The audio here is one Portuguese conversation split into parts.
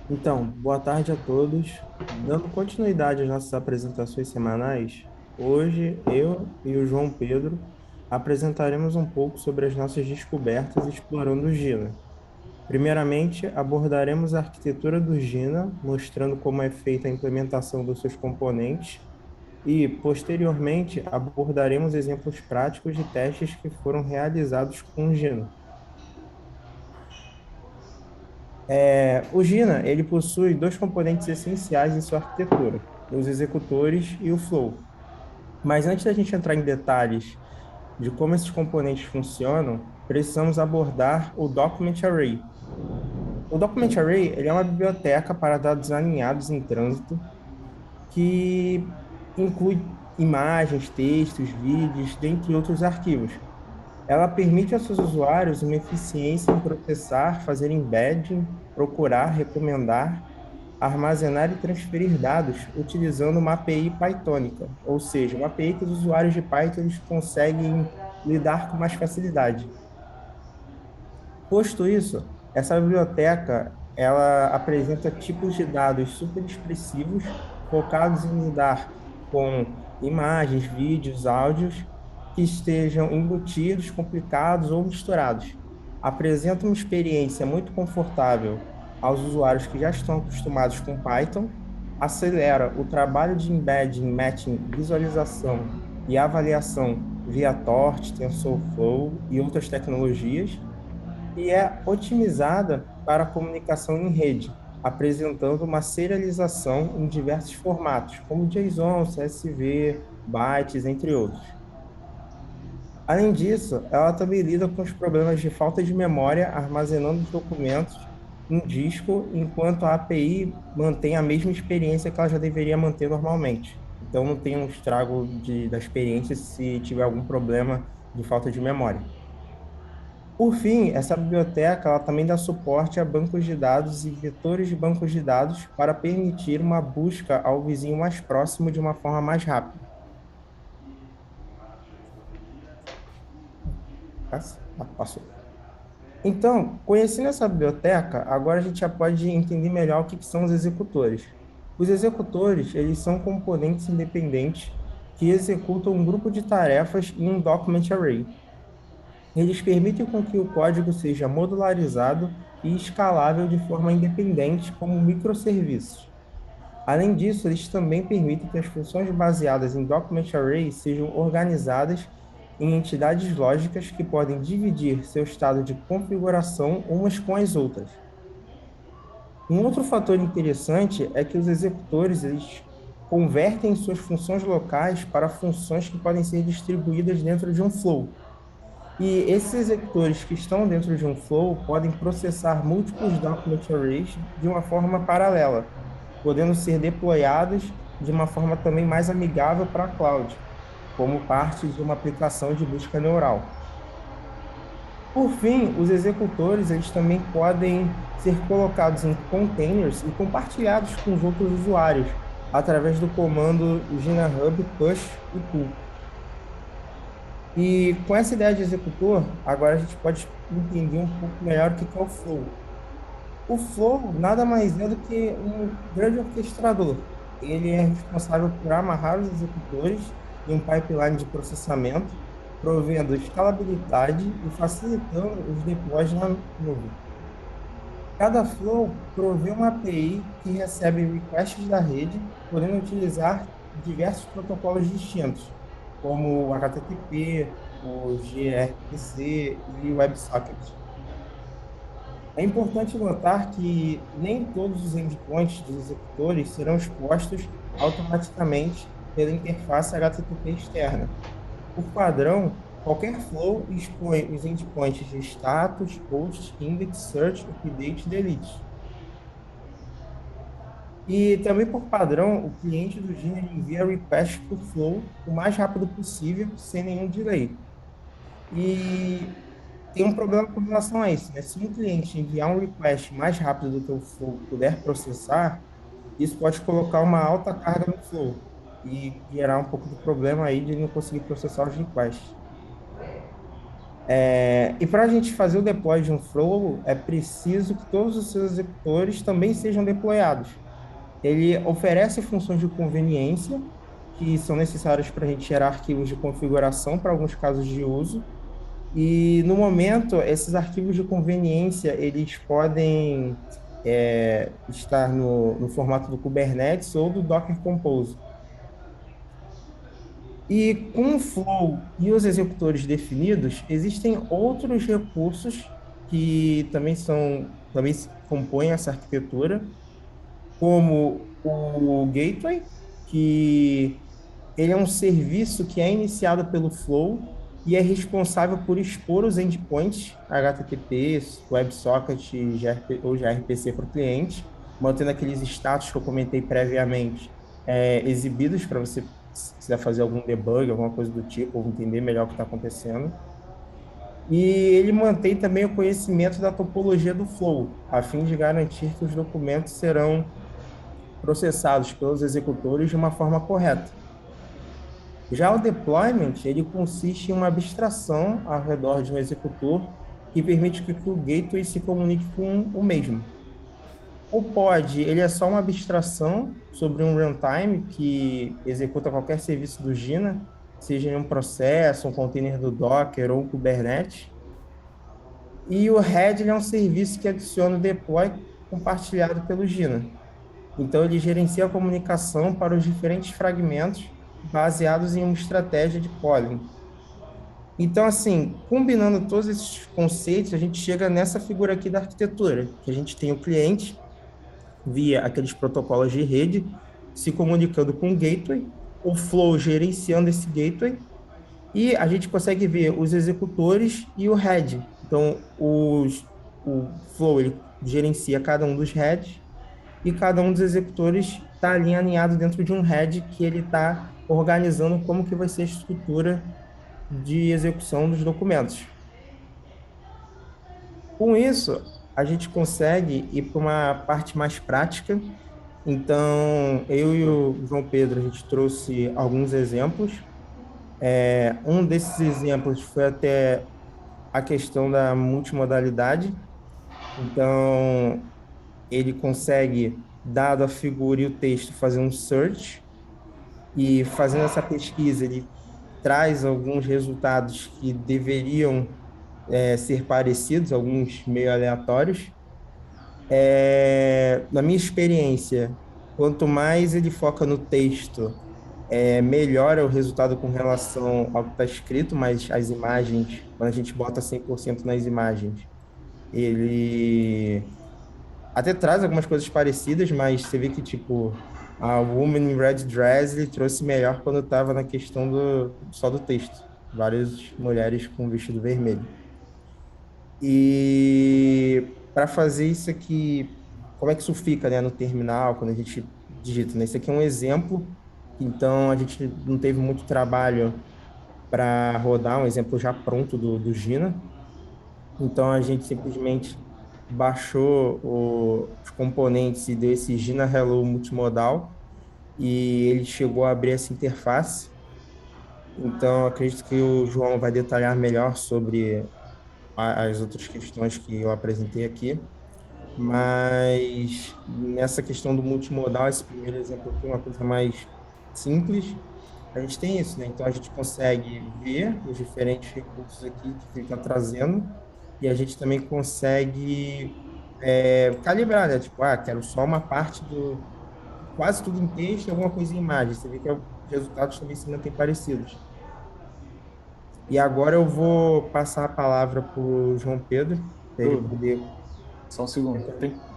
Então, boa tarde a todos. Dando continuidade às nossas apresentações semanais, hoje eu e o João Pedro apresentaremos um pouco sobre as nossas descobertas explorando o Gina. Primeiramente, abordaremos a arquitetura do Gina, mostrando como é feita a implementação dos seus componentes, e, posteriormente, abordaremos exemplos práticos de testes que foram realizados com o Gina. O Gina, ele possui dois componentes essenciais em sua arquitetura, os executores e o flow. Mas antes da gente entrar em detalhes de como esses componentes funcionam, precisamos abordar o Document Array. O Document Array, ele é uma biblioteca para dados alinhados em trânsito que inclui imagens, textos, vídeos, dentre outros arquivos. Ela permite aos seus usuários uma eficiência em processar, fazer embedding, procurar, recomendar, armazenar e transferir dados utilizando uma API Pythonica, ou seja, uma API que os usuários de Python eles conseguem lidar com mais facilidade. Posto isso, essa biblioteca ela apresenta tipos de dados super expressivos, focados em lidar com imagens, vídeos, áudios que estejam embutidos, complicados ou misturados. Apresenta uma experiência muito confortável aos usuários que já estão acostumados com Python, acelera o trabalho de embedding, matching, visualização e avaliação via Torch, TensorFlow e outras tecnologias e é otimizada para a comunicação em rede, apresentando uma serialização em diversos formatos, como JSON, CSV, bytes, entre outros. Além disso, ela também lida com os problemas de falta de memória, armazenando os documentos em disco, enquanto a API mantém a mesma experiência que ela já deveria manter normalmente. Então, não tem um estrago da experiência se tiver algum problema de falta de memória. Por fim, essa biblioteca ela também dá suporte a bancos de dados e vetores de bancos de dados para permitir uma busca ao vizinho mais próximo de uma forma mais rápida. Passou. Então, conhecendo essa biblioteca, agora a gente já pode entender melhor o que são os executores. Os executores, eles são componentes independentes que executam um grupo de tarefas em um document array. Eles permitem com que o código seja modularizado e escalável de forma independente, como microserviços. Além disso, eles também permitem que as funções baseadas em document arrays sejam organizadas em entidades lógicas que podem dividir seu estado de configuração umas com as outras. Um outro fator interessante é que os executores eles convertem suas funções locais para funções que podem ser distribuídas dentro de um flow. E esses executores que estão dentro de um flow podem processar múltiplos document arrays de uma forma paralela, podendo ser deployados de uma forma também mais amigável para a cloud, como parte de uma aplicação de busca neural. Por fim, os executores eles também podem ser colocados em containers e compartilhados com os outros usuários através do comando GitHub push e pull. E com essa ideia de executor, agora a gente pode entender um pouco melhor o que é o Flow. O Flow nada mais é do que um grande orquestrador. Ele é responsável por amarrar os executores em um pipeline de processamento, provendo escalabilidade e facilitando os deploys na nuvem. Cada Flow provê uma API que recebe requests da rede, podendo utilizar diversos protocolos distintos, como o HTTP, o gRPC e o WebSocket. É importante notar que nem todos os endpoints dos executores serão expostos automaticamente pela interface HTTP externa. Por padrão, qualquer flow expõe os endpoints de status, post, index, search, update e delete. E também por padrão, o cliente do Gina envia request por flow o mais rápido possível, sem nenhum delay. E tem um problema com relação a isso, né? Se um cliente enviar um request mais rápido do que o Flow puder processar, isso pode colocar uma alta carga no Flow e gerar um pouco de problema aí de não conseguir processar os requests. E para a gente fazer o deploy de um flow, é preciso que todos os seus executores também sejam deployados. Ele oferece funções de conveniência, que são necessárias para a gente gerar arquivos de configuração para alguns casos de uso. E, no momento, esses arquivos de conveniência, eles podem estar no formato do Kubernetes ou do Docker Compose. E com o Flow e os executores definidos, existem outros recursos que também compõem essa arquitetura, como o Gateway, que ele é um serviço que é iniciado pelo Flow e é responsável por expor os endpoints HTTP, WebSocket ou gRPC para o cliente, mantendo aqueles status que eu comentei previamente exibidos para você, se quiser fazer algum debug, alguma coisa do tipo, ou entender melhor o que está acontecendo. E ele mantém também o conhecimento da topologia do Flow, a fim de garantir que os documentos serão processados pelos executores de uma forma correta. Já o deployment, ele consiste em uma abstração ao redor de um executor que permite que o gateway se comunique com o mesmo. O pod, ele é só uma abstração sobre um runtime que executa qualquer serviço do Gina, seja em um processo, um container do Docker ou um Kubernetes. E o head, ele é um serviço que adiciona o deploy compartilhado pelo Gina. Então, ele gerencia a comunicação para os diferentes fragmentos baseados em uma estratégia de polling. Então, assim, combinando todos esses conceitos, a gente chega nessa figura aqui da arquitetura, que a gente tem o cliente via aqueles protocolos de rede se comunicando com o gateway, o flow gerenciando esse gateway, e a gente consegue ver os executores e o head. Então, o flow ele gerencia cada um dos heads e cada um dos executores está ali alinhado dentro de um head que ele está organizando como que vai ser a estrutura de execução dos documentos. Com isso, a gente consegue ir para uma parte mais prática. Então, eu e o João Pedro, a gente trouxe alguns exemplos. Um desses exemplos foi até a questão da multimodalidade. Então, ele consegue, dado a figura e o texto, fazer um search, e fazendo essa pesquisa, ele traz alguns resultados que deveriam ser parecidos, alguns meio aleatórios. Na minha experiência, quanto mais ele foca no texto, melhor é o resultado com relação ao que está escrito, mas as imagens, quando a gente bota 100% nas imagens, ele até traz algumas coisas parecidas, mas você vê que, tipo, a Woman in Red Dress ele trouxe melhor quando estava na questão só do texto. Várias mulheres com vestido vermelho. E para fazer isso aqui, como é que isso fica, né, no terminal, quando a gente digita, né? Isso aqui é um exemplo, então a gente não teve muito trabalho para rodar um exemplo já pronto do Gina. Então a gente simplesmente baixou os componentes e deu esse Gina Hello multimodal e ele chegou a abrir essa interface. Então acredito que o João vai detalhar melhor sobre as outras questões que eu apresentei aqui. Mas nessa questão do multimodal, esse primeiro exemplo aqui é uma coisa mais simples. A gente tem isso, né? Então a gente consegue ver os diferentes recursos aqui que ele está trazendo e a gente também consegue calibrar, né? Tipo, quero só uma parte quase tudo em texto e alguma coisa em imagem. Você vê que os resultados também se mantêm parecidos. E agora eu vou passar a palavra para o João Pedro, para ele Bruno, poder. só um segundo.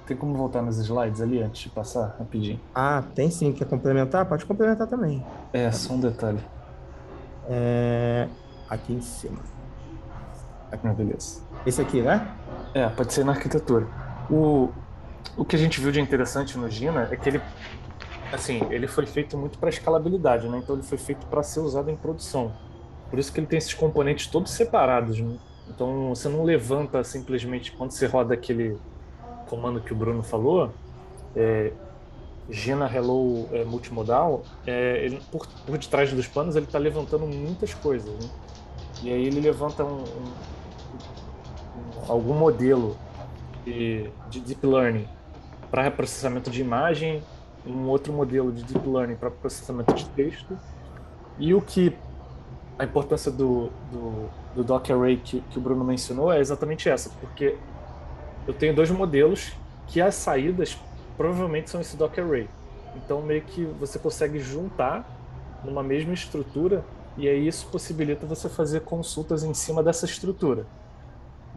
Tem como voltar nos slides ali antes de passar rapidinho? Ah, tem sim. Quer complementar? Pode complementar também. É, só um detalhe. Aqui em cima. Ah, beleza. Esse aqui, né? É, pode ser na arquitetura. O, o que a gente viu de interessante no Gina é que ele, assim, ele foi feito muito para escalabilidade, né? Então ele foi feito para ser usado em produção. Por isso que ele tem esses componentes todos separados, né? Então você não levanta simplesmente quando você roda aquele comando que o Bruno falou, Gina Hello multimodal, ele, por detrás dos panos ele está levantando muitas coisas, né? E aí ele levanta algum modelo de Deep Learning para processamento de imagem, um outro modelo de Deep Learning para processamento de texto, e a importância do Docker Array que o Bruno mencionou é exatamente essa, porque eu tenho dois modelos que as saídas provavelmente são esse Docker Array. Então, meio que você consegue juntar numa mesma estrutura, e aí isso possibilita você fazer consultas em cima dessa estrutura.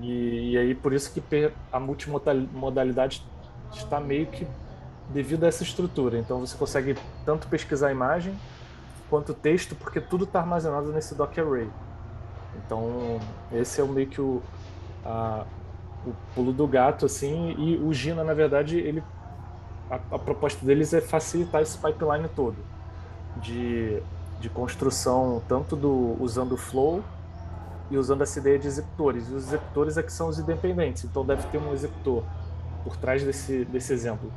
E aí, por isso que a multimodalidade está meio que devido a essa estrutura. Então, você consegue tanto pesquisar a imagem quanto texto, porque tudo está armazenado nesse Docker Array. Então, esse é o meio que a, o pulo do gato, assim, e o Gina, na verdade, a proposta deles é facilitar esse pipeline todo de, de construção, tanto usando o Flow e usando essa ideia de executores. E os executores é que são os independentes, então deve ter um executor por trás desse exemplo.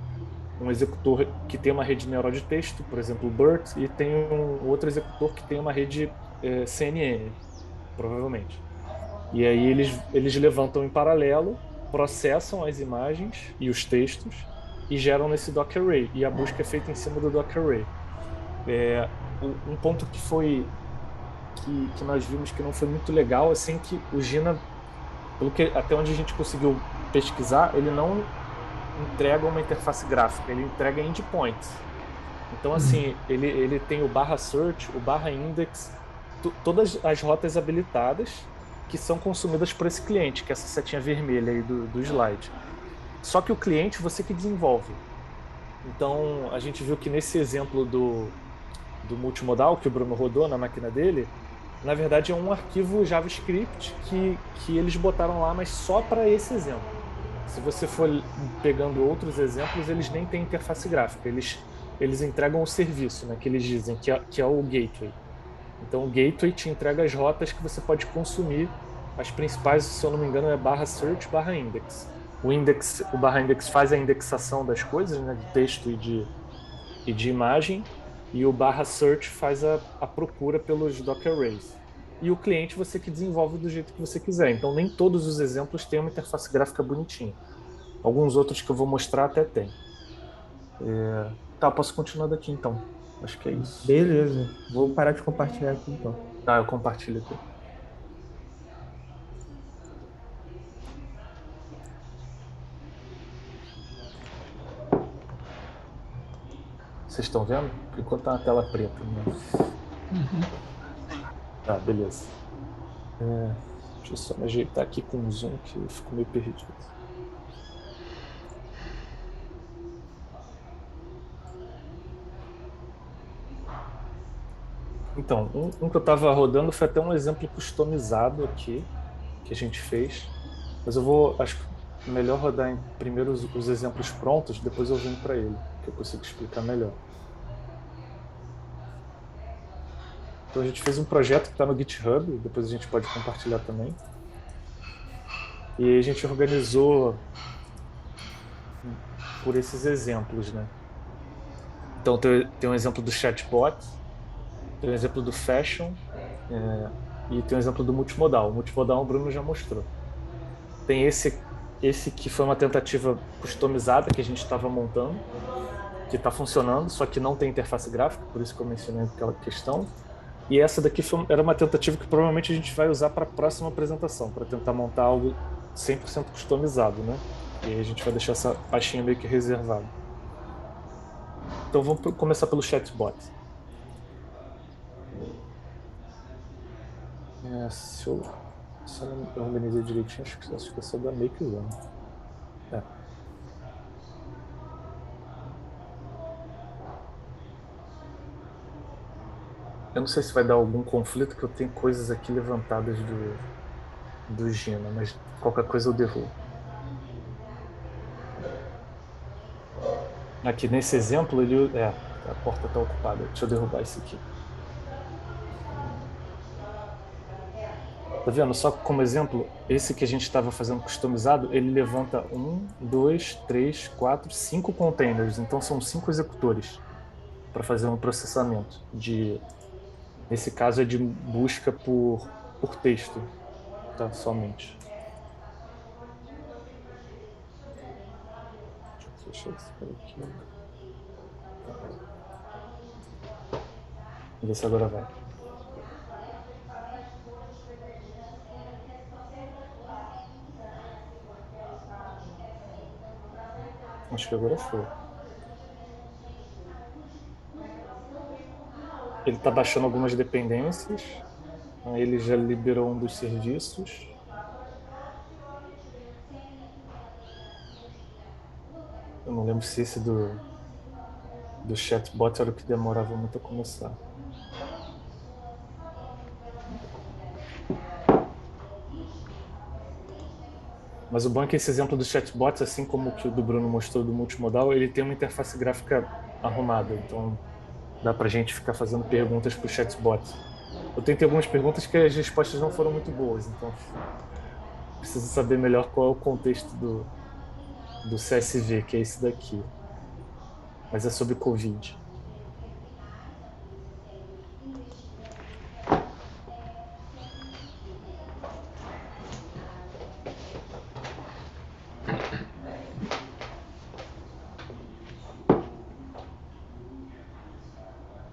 Um executor que tem uma rede neural de texto, por exemplo, o BERT, e tem um outro executor que tem uma rede CNN, provavelmente. E aí eles levantam em paralelo, processam as imagens e os textos e geram nesse Docker Array. E a busca é feita em cima do Docker Array. Um ponto que nós vimos que não foi muito legal, assim, que o Gina, até onde a gente conseguiu pesquisar, ele não entrega uma interface gráfica, ele entrega endpoints. Então, assim, ele tem o barra search, o barra index, todas as rotas habilitadas que são consumidas por esse cliente, que é essa setinha vermelha aí do slide. Só que o cliente você que desenvolve. Então, a gente viu que nesse exemplo do multimodal que o Bruno rodou na máquina dele, na verdade é um arquivo JavaScript que eles botaram lá, mas só para esse exemplo. Se você for pegando outros exemplos, eles nem têm interface gráfica, eles entregam o serviço, né, que eles dizem que é o gateway. Então, o gateway te entrega as rotas que você pode consumir. As principais, se eu não me engano, é barra search, barra index. O barra index faz a indexação das coisas, né, de texto e de imagem, e o barra search faz a procura pelos Docker Arrays. E o cliente você que desenvolve do jeito que você quiser. Então, nem todos os exemplos têm uma interface gráfica bonitinha. Alguns outros que eu vou mostrar até tem. Tá, posso continuar daqui então. Acho que é isso. Beleza. Vou parar de compartilhar aqui então. Tá, eu compartilho aqui. Vocês estão vendo? Por enquanto tá na tela preta, mas... Tá, beleza. Deixa eu só me ajeitar aqui com o zoom, que ficou meio perdido. Então, um que eu estava rodando foi até um exemplo customizado aqui, que a gente fez. Mas acho que melhor rodar primeiro os exemplos prontos, depois eu venho para ele, que eu consigo explicar melhor. Então a gente fez um projeto que está no GitHub, depois a gente pode compartilhar também. E a gente organizou por esses exemplos, né? Então tem um exemplo do chatbot, tem um exemplo do fashion, e tem um exemplo do multimodal. O multimodal o Bruno já mostrou. Tem esse que foi uma tentativa customizada que a gente estava montando, que está funcionando, só que não tem interface gráfica, por isso que eu mencionei aquela questão. E essa daqui era uma tentativa que provavelmente a gente vai usar para a próxima apresentação, para tentar montar algo 100% customizado, né? E aí a gente vai deixar essa pastinha meio que reservada. Então vamos começar pelo chatbot. Se eu não organizei direitinho, acho que essa é da Make usando. Eu não sei se vai dar algum conflito, que eu tenho coisas aqui levantadas do Gina, mas qualquer coisa eu derrubo. Aqui nesse exemplo, a porta está ocupada. Deixa eu derrubar isso aqui. Tá vendo? Só como exemplo, esse que a gente estava fazendo customizado, ele levanta 5 containers. Então são 5 executores para fazer um processamento. Nesse caso é de busca por texto, tá? Somente. Deixa eu ver aqui. Vamos ver se agora vai. Acho que agora foi. Ele está baixando algumas dependências. Aí ele já liberou um dos serviços. Eu não lembro se esse do chatbot era o que demorava muito a começar. Mas o bom é que esse exemplo do chatbot, assim como o que o do Bruno mostrou do multimodal, ele tem uma interface gráfica arrumada. Então dá para a gente ficar fazendo perguntas para o chatbot. Eu tentei algumas perguntas que as respostas não foram muito boas, então preciso saber melhor qual é o contexto do CSV, que é esse daqui. Mas é sobre Covid.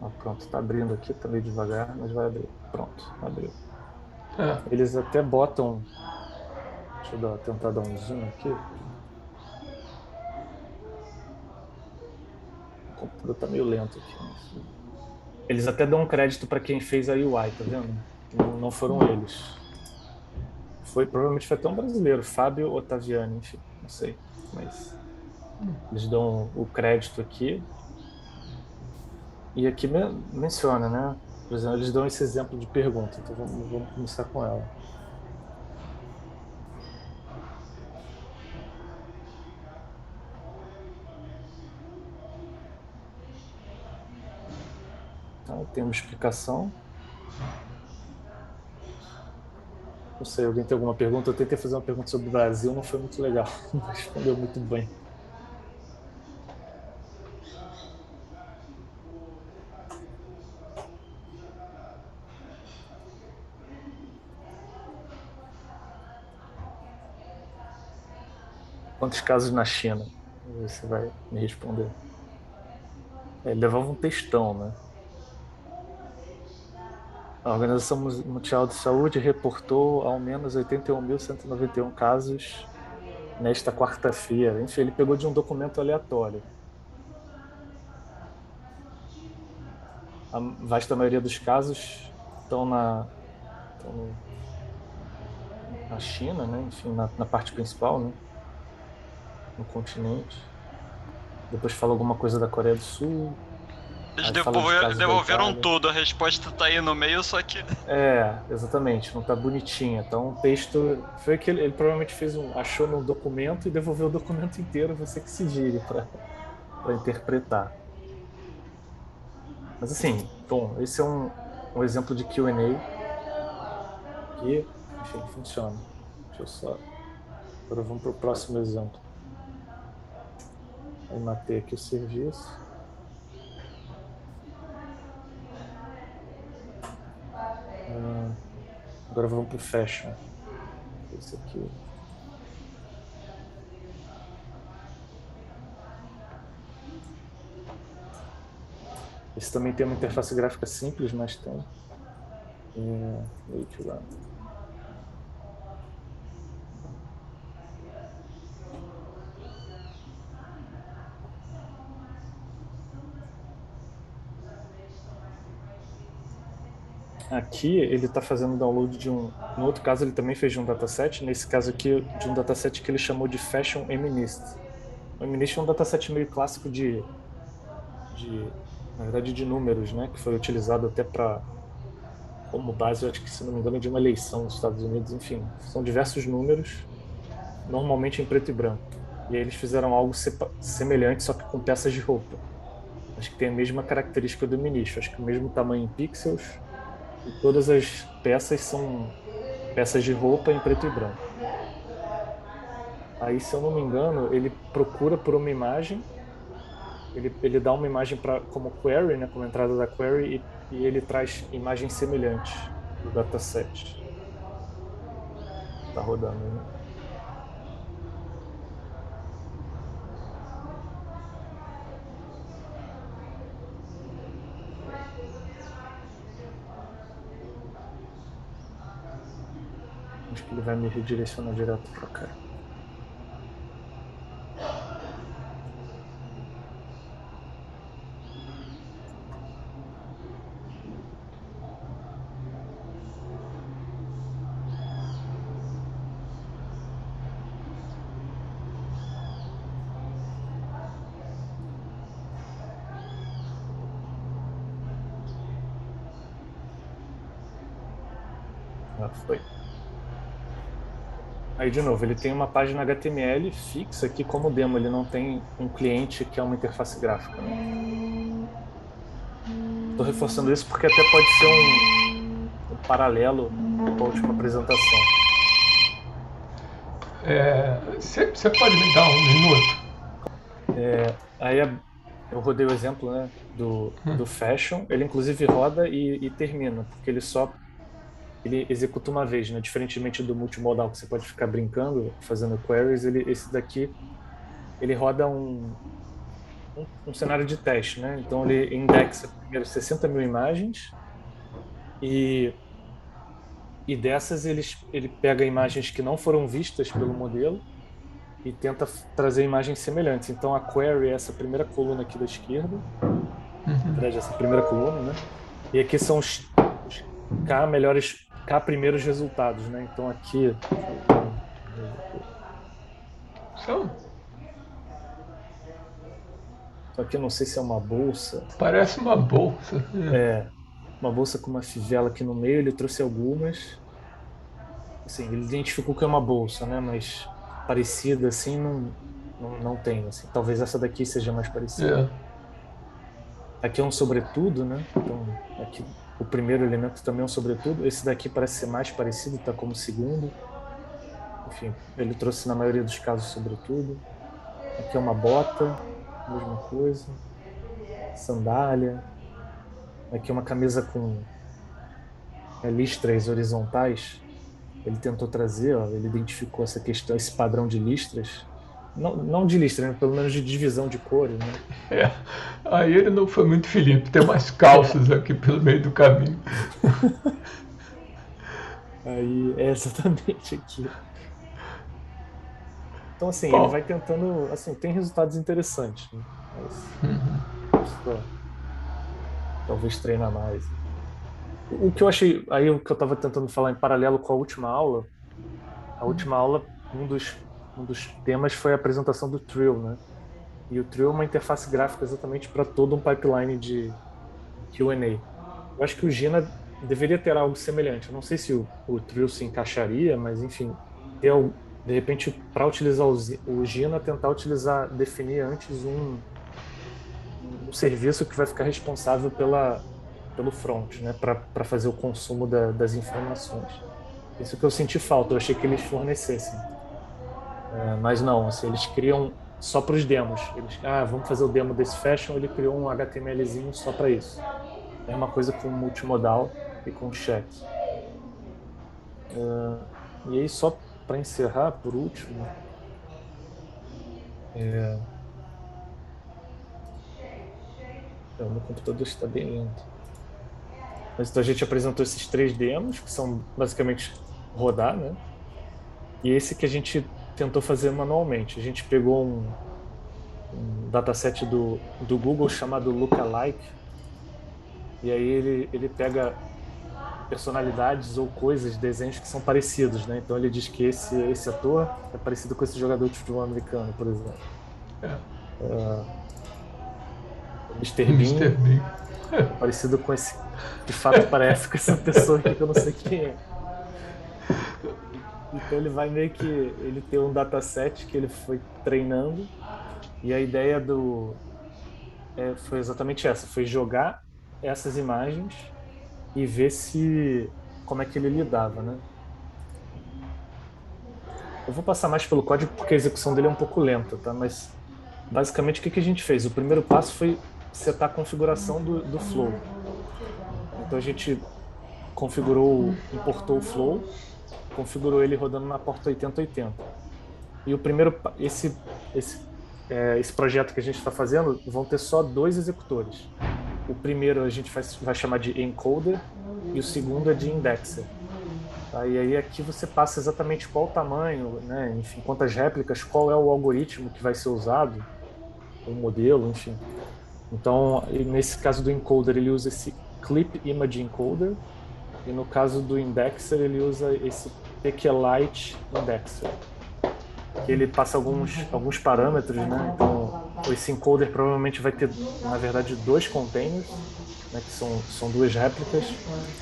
Ah, pronto, está abrindo aqui, está meio devagar, mas vai abrir. Pronto, abriu. É. Eles até botam. Deixa eu tentar dar um zoom aqui. O computador está meio lento aqui. Mas... Eles até dão um crédito para quem fez a UI, tá vendo? Não foram eles. Provavelmente foi até um brasileiro, Fábio Ottaviani, enfim, não sei. Mas eles dão o crédito aqui. E aqui menciona, né? Por exemplo, eles dão esse exemplo de pergunta, então vamos começar com ela. Então, tem uma explicação. Não sei, alguém tem alguma pergunta? Eu tentei fazer uma pergunta sobre o Brasil, não foi muito legal, não respondeu muito bem. Quantos casos na China? Você vai me responder. Ele levava um textão, né? A Organização Mundial de Saúde reportou ao menos 81.191 casos nesta quarta-feira. Enfim, ele pegou de um documento aleatório. A vasta maioria dos casos estão na China, né? Enfim, na parte principal, né? No continente. Depois fala alguma coisa da Coreia do Sul. Eles Aí fala de casos da devolveram Itália. tudo, a resposta tá aí no meio, só que. Exatamente, não tá bonitinha. Então, o texto foi que ele provavelmente achou no documento e devolveu o documento inteiro, você que se vire para interpretar. Mas assim, bom, esse é um exemplo de Q&A que, enfim, funciona. Deixa eu só. Agora vamos para o próximo exemplo. Aí matei aqui o serviço. Agora vamos para o fashion. Esse aqui. Esse também tem uma interface gráfica simples, mas tem. Wait run. Aqui ele está fazendo download de um. No outro caso, ele também fez de um dataset. Nesse caso aqui, de um dataset que ele chamou de Fashion MNIST. O MNIST é um dataset meio clássico na verdade, de números, né? Que foi utilizado até como base, eu acho que, se não me engano, de uma eleição nos Estados Unidos. Enfim, são diversos números, normalmente em preto e branco. E aí eles fizeram algo semelhante, só que com peças de roupa. Acho que tem a mesma característica do MNIST. Acho que o mesmo tamanho em pixels. E todas as peças são peças de roupa em preto e branco. Aí, se eu não me engano, ele procura por uma imagem, ele dá uma imagem como query, né, como entrada da query, e ele traz imagens semelhantes do dataset. Tá rodando, né? Acho que ele vai me redirecionar direto para cá. Ah, foi. Aí, de novo, ele tem uma página HTML fixa aqui como demo, ele não tem um cliente que é uma interface gráfica, né? Estou reforçando isso porque até pode ser um paralelo com a última apresentação. Você pode me dar um minuto? Aí eu rodei o exemplo, né, do Fashion, ele inclusive roda e termina, porque ele executa uma vez, né? Diferentemente do multimodal que você pode ficar brincando, fazendo queries, esse daqui ele roda um cenário de teste, né? Então ele indexa primeiro 60 mil imagens e, e dessas ele pega imagens que não foram vistas pelo modelo e tenta trazer imagens semelhantes. Então a query é essa primeira coluna aqui da esquerda, na verdade essa primeira coluna, né? E aqui são os K primeiros resultados, né? Então aqui São, só que eu não sei se é uma bolsa. parece uma bolsa. É, uma bolsa com uma fivela aqui no meio, ele trouxe algumas. Assim, ele identificou que é uma bolsa, né? Mas parecida assim não tem. Assim. Talvez essa daqui seja mais parecida. É. Aqui é um sobretudo, né? Então, aqui o primeiro elemento também é um sobretudo. Esse daqui parece ser mais parecido, está como segundo. Enfim, ele trouxe na maioria dos casos sobretudo. Aqui é uma bota, mesma coisa. Sandália. Aqui é uma camisa com listras horizontais. Ele tentou trazer, ó, ele identificou essa questão, esse padrão de listras. Não de listras, né? Pelo menos de divisão de cores, né? É. Aí ele não foi muito Felipe, tem umas calças aqui pelo meio do caminho. Aí é exatamente aqui. Então, assim, Bom. ele vai tentando, assim, tem resultados interessantes, né? Mas precisa, talvez treinar mais. O que eu achei, aí o que eu estava tentando falar em paralelo com a última aula, um dos temas foi a apresentação do Trill, né? E o Trill é uma interface gráfica exatamente para todo um pipeline de Q&A. Eu acho que o Gina deveria ter algo semelhante. Eu não sei se o Trill se encaixaria, mas enfim, de repente, para utilizar o Gina, tentar definir antes um serviço que vai ficar responsável pelo front, né, para fazer o consumo das informações. Isso que eu senti falta, eu achei que eles fornecessem. Mas não, assim, eles criam só para os demos. Vamos fazer o demo desse Fashion, ele criou um HTMLzinho só para isso. É uma coisa com multimodal e com chat. E aí, só para encerrar, por último, o meu computador está bem lento. Mas então a gente apresentou esses 3 demos, que são basicamente rodar, né? E esse que a gente tentou fazer manualmente. A gente pegou um dataset do Google chamado Lookalike, e aí ele pega personalidades ou coisas, desenhos que são parecidos, né? Então ele diz que esse ator é parecido com esse jogador de futebol americano, por exemplo. O Mr. Mr. Bean Bean. é parecido com esse, de fato parece com essa pessoa aqui que eu não sei quem é. Então ele vai meio que ele tem um dataset que ele foi treinando, e a ideia foi exatamente essa, foi jogar essas imagens e ver como é que ele lidava, né? Eu vou passar mais pelo código porque a execução dele é um pouco lenta, tá? Mas basicamente o que a gente fez? O primeiro passo foi setar a configuração do flow. Então a gente importou o flow, configurou ele rodando na porta 8080. E o primeiro, esse projeto que a gente está fazendo, vão ter só 2 executores. O primeiro a gente vai chamar de encoder e o segundo é de indexer. Tá? E aí aqui você passa exatamente qual o tamanho, né? Enfim, quantas réplicas, qual é o algoritmo que vai ser usado, o modelo, enfim. Então, nesse caso do encoder, ele usa esse Clip Image Encoder, e no caso do indexer, ele usa esse PQLite Indexer, que ele passa alguns parâmetros, né? Então, esse encoder provavelmente vai ter, na verdade, dois containers, né? Que são duas réplicas,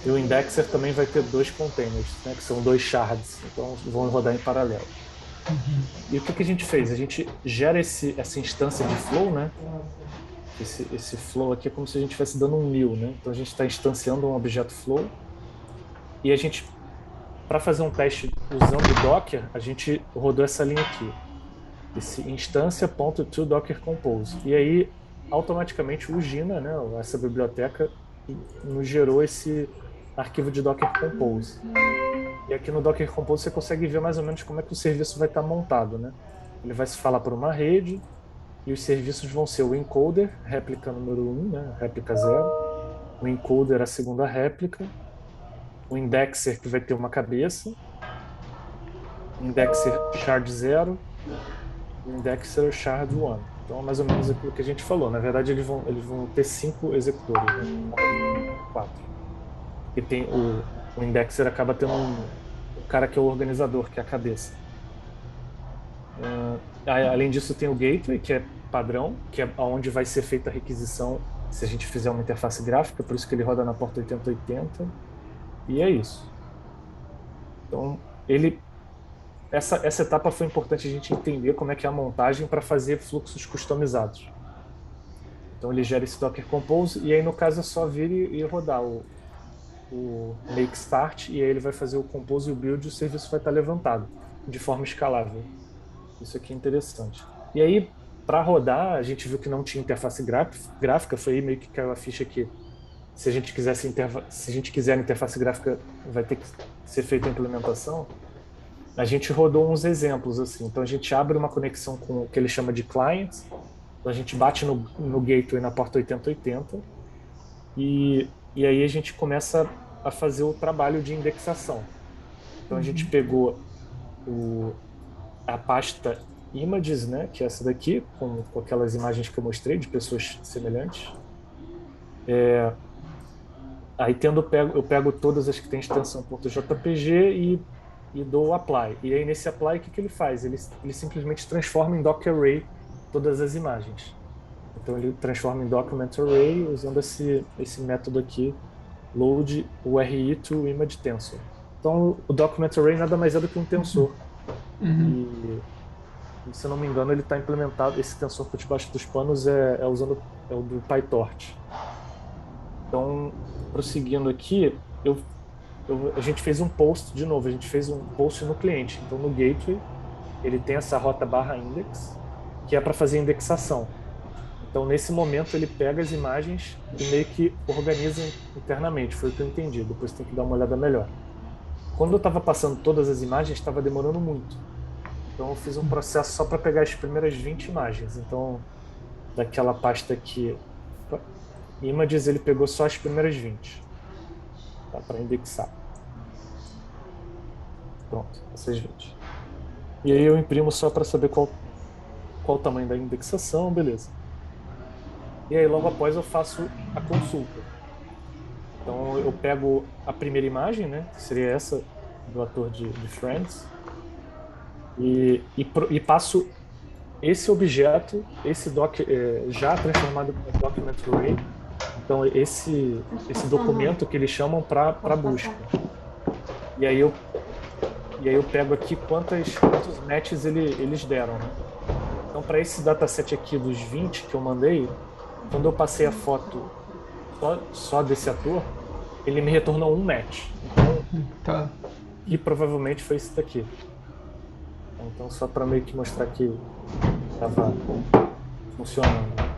e o indexer também vai ter dois containers, né? Que são dois shards, então vão rodar em paralelo. E o que a gente fez? A gente gera essa instância de flow, né? Esse flow aqui é como se a gente estivesse dando um new, né? Então a gente está instanciando um objeto flow e a gente, para fazer um teste usando o Docker, a gente rodou essa linha aqui, esse instância.toDocker Compose. E aí, automaticamente, o Gina, né? Essa biblioteca, nos gerou esse arquivo de Docker Compose. E aqui no Docker Compose você consegue ver mais ou menos como é que o serviço vai estar montado, né? Ele vai se falar por uma rede, e os serviços vão ser o encoder, réplica número 1, né, réplica 0, o encoder, a segunda réplica, o indexer, que vai ter uma cabeça, o indexer shard 0, o indexer shard 1. Então, é mais ou menos aquilo que a gente falou. Na verdade, eles vão ter 5 executores, né? 4. E tem o indexer acaba tendo o cara que é o organizador, que é a cabeça. Além disso, tem o gateway, que é padrão, que é onde vai ser feita a requisição se a gente fizer uma interface gráfica, por isso que ele roda na porta 8080. E é isso. Então, essa etapa foi importante a gente entender como é que é a montagem para fazer fluxos customizados. Então, ele gera esse Docker Compose e aí, no caso, é só vir e rodar o make start e aí ele vai fazer o compose e o build e o serviço vai estar levantado de forma escalável. Isso aqui é interessante. E aí, para rodar, a gente viu que não tinha interface gráfica, foi aí meio que caiu a ficha que se a gente quiser a interface gráfica, vai ter que ser feita a implementação. A gente rodou uns exemplos assim. Então a gente abre uma conexão com o que ele chama de clients. Então a gente bate no gateway na porta 8080 e aí a gente começa a fazer o trabalho de indexação. Então a gente pegou a pasta images, né, que é essa daqui, com aquelas imagens que eu mostrei de pessoas semelhantes. Aí eu pego todas as que têm extensão .jpg e dou o apply. E aí nesse apply o que ele faz? Ele simplesmente transforma em Docker Array todas as imagens. Então ele transforma em Document Array usando esse método aqui, load URI to image tensor. Então o Document Array nada mais é do que um tensor. E se eu não me engano ele está implementado, esse tensor por debaixo dos panos é o do PyTorch. Então, prosseguindo aqui, a gente fez um post, de novo, a gente fez um post no cliente. Então, no gateway, ele tem essa rota /index, que é para fazer indexação. Então, nesse momento, ele pega as imagens e meio que organiza internamente. Foi o que eu entendi. Depois tem que dar uma olhada melhor. Quando eu estava passando todas as imagens, estava demorando muito. Então, eu fiz um processo só para pegar as primeiras 20 imagens. Então, daquela pasta aqui, images, ele pegou só as primeiras 20. Tá, para indexar. Pronto, essas 20. E aí eu imprimo só para saber qual o tamanho da indexação, beleza. E aí logo após eu faço a consulta. Então eu pego a primeira imagem, né, que seria essa do ator de Friends, e passo esse objeto, esse já transformado em Document Array. Então esse documento que eles chamam para busca. E aí eu pego aqui quantos matches eles deram, né? Então para esse dataset aqui dos 20 que eu mandei, quando eu passei a foto só desse ator, ele me retornou um match. Então, Tá. e provavelmente foi esse daqui. Então só para meio que mostrar que estava funcionando.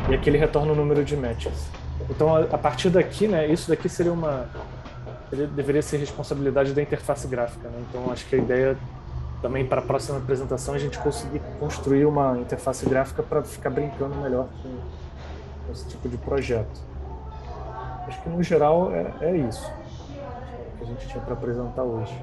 E aqui ele retorna o número de matches. Então, a partir daqui, né, isso daqui deveria ser responsabilidade da interface gráfica, né? Então, acho que a ideia também para a próxima apresentação é a gente conseguir construir uma interface gráfica para ficar brincando melhor com esse tipo de projeto. Acho que, no geral, é isso. que a gente tinha para apresentar hoje.